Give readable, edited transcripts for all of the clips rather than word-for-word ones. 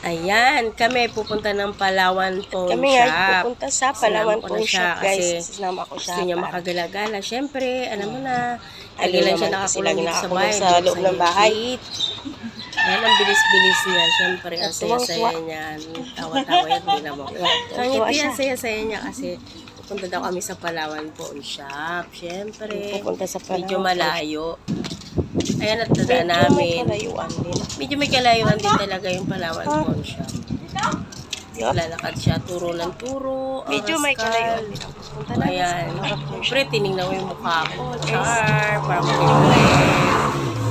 Ayan, kami pupunta ng Palawan Pawn Kami Shop. nga pupunta sa Palawan Pawn Shop, guys. Sinama ko Gusto siya. niya makagala-gala. Siyempre, alam mo na, Ayaw lagi lang siya naman kasi nakakulong lagi dito sa nakakulong bahay. sa loob ng bahay. Ayan, ang bilis-bilis niya. Siyempre, ang Tuwang-tuwa. saya-saya niya. Tawa-tawa yan, di naman. Ang ngiti, ang saya-saya niya kasi pupunta daw kami sa Palawan Pawn Shop. Siyempre, Pupunta sa Palawan medyo Pawn malayo. Ayan, at tadaan Medyo may namin. kalayuan din. Medyo may kalayuan din talaga yung Palawan Pawn Shop. Yup. Lalakad siya, turo ng turo. Medyo may kalayuan din. Punta na Ayan. sa Siyempre, tinignan mo yung mukha ko. Char, para mag-reflect.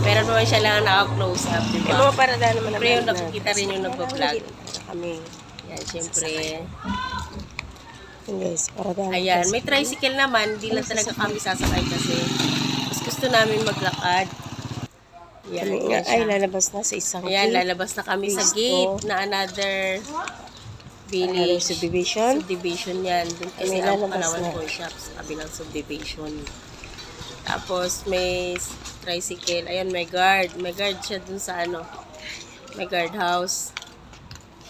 Meron naman siya lang naka-close up, di Yung ba? mga parada naman Siyempre, yung nakikita rin yung nagpa-vlog. Kami. Yan, siyempre. Yun guys, parada. Ayan, may tricycle naman. Di lang talaga kami sasakay kasi mas gusto namin maglakad. Yan, Kami nga ay lalabas na sa isang ayan, lalabas na kami sa gate na another village. subdivision. Subdivision yan. Doon kasi Kami ang lalabas Palawan na. Pawn Shop sa kabilang subdivision. Tapos may tricycle. Ayan, may guard. May guard siya dun sa ano. May guard house.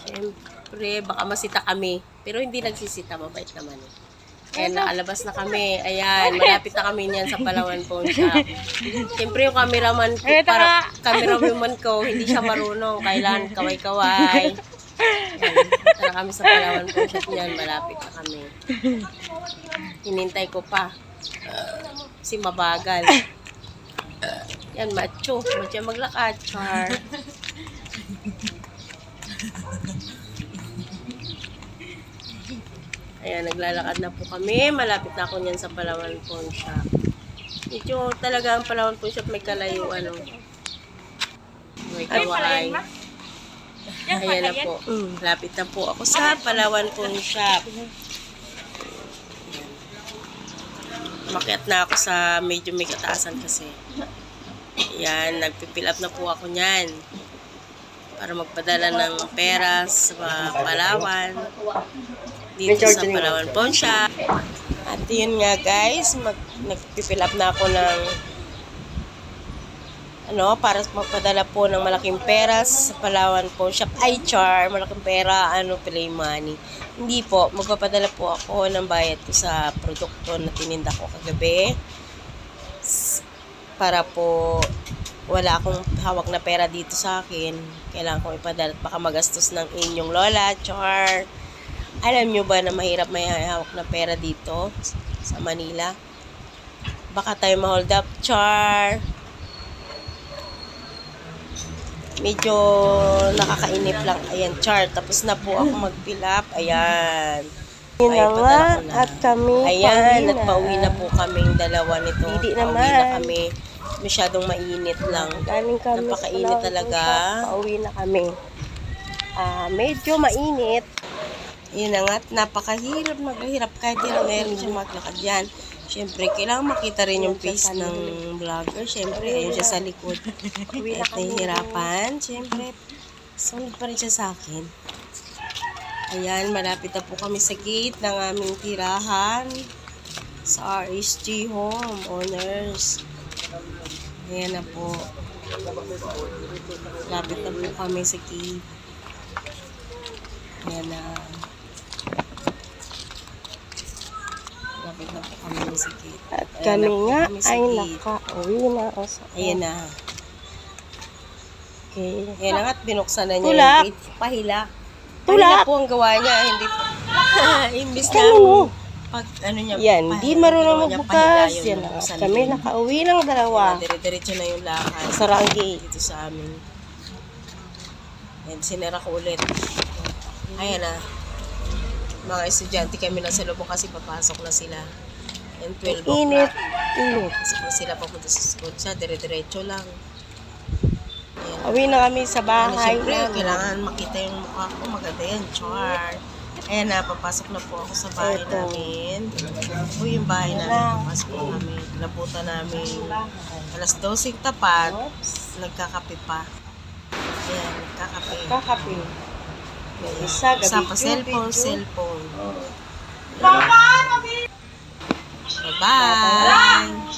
Siyempre, baka masita kami. Pero hindi nagsisita. Mabait naman eh. Ayan, nakalabas na kami. Ayan, malapit na kami niyan sa Palawan Pawn Shop. Siyempre, yung cameraman ko, cameraman ko, hindi siya marunong. Kailangan kaway-kaway. Ayan, punta na kami sa Palawan Pawn Shop niyan. Malapit na kami. Hinintay ko pa. Kasi mabagal. Yan, macho. Macho maglakad. Char. Ayan, naglalakad na po kami. Malapit na ako niyan sa Palawan Pawn Shop. Medyo talaga ang Palawan Pawn Shop may kalayuan. May kawaay. Ayan na po. Malapit na po ako sa Palawan Pawn Shop. Umakyat na ako sa medyo may kataasan kasi. Ayan, nagpipill up na po ako niyan. Para magpadala ng pera sa Palawan. Dito sa Palawan Pawn Shop. At yun nga guys, nagpipill up na ako ng para magpadala po ng malaking pera sa Palawan Pawn Shop. Ay, char, malaking pera, play money. Hindi po, magpapadala po ako ng bayad ko sa produkto na tininda ko kagabi. Para po wala akong hawak na pera dito sa akin. Kailangan kong ipadala at baka magastos ng inyong lola, char. Alam nyo ba na mahirap may hawak na pera dito sa Manila? Baka tayo ma-hold up, char. Medyo nakakainip lang. Ayan, char. Tapos na po ako mag-fill up. Ayan. Yun na nga. At kami ayan, nagpauwi na po kaming dalawa nito. Didi Pauwi naman. na kami. Masyadong mainit lang. Galing kami Napakainit talaga. Pauwi na kami. Medyo mainit. Yun na nga, napakahirap maghirap kahit ilang meron siya maglakad yan. Siyempre, kailangan makita rin yung face ng vlogger. Siyempre, ayun siya sa likod. At nahihirapan. Siyempre, sunod pa rin siya sa akin. Ayan, malapit na po kami sa gate ng aming tirahan sa RSG Home Owners. Ayan na po. Malapit na po kami sa gate. Ayan na. Malapit na po kami sa gate. At kami nga ay nakauwi na. Ayan na. Okay. Ayan na nga at binuksan na niya Tulak. yung gate. Pahila. Tulak. Pahila po ang gawa niya. Hindi po. Imbis na pag niya. Yan, di marunong niya, magbukas. pahila Yan yung na. buksan Kami niya. nakauwi ng dalawa. Dire-diretso na yung lakad. Sara ang gate. Dito sa amin. Ayan, sinira ko ulit. Ayan na. Mga estudyante kami na sa loob kasi papasok na sila. And 12 o'clock. Init. Init. Kasi kung sila papunta sa school siya, dire-diretso lang. Ayan. Uwi na kami sa bahay. Siyempre, kailangan makita yung mukha ko. Maganda yan, char. Ayan na, papasok na po ako sa bahay namin. Ito yung bahay namin. Papasok po kami. Labutan namin. Alas 12 tapat. Nagkakape pa. Ayan, nagkakape. Kakape. Isa, gabi. Isa pa cellphone. Bye-bye!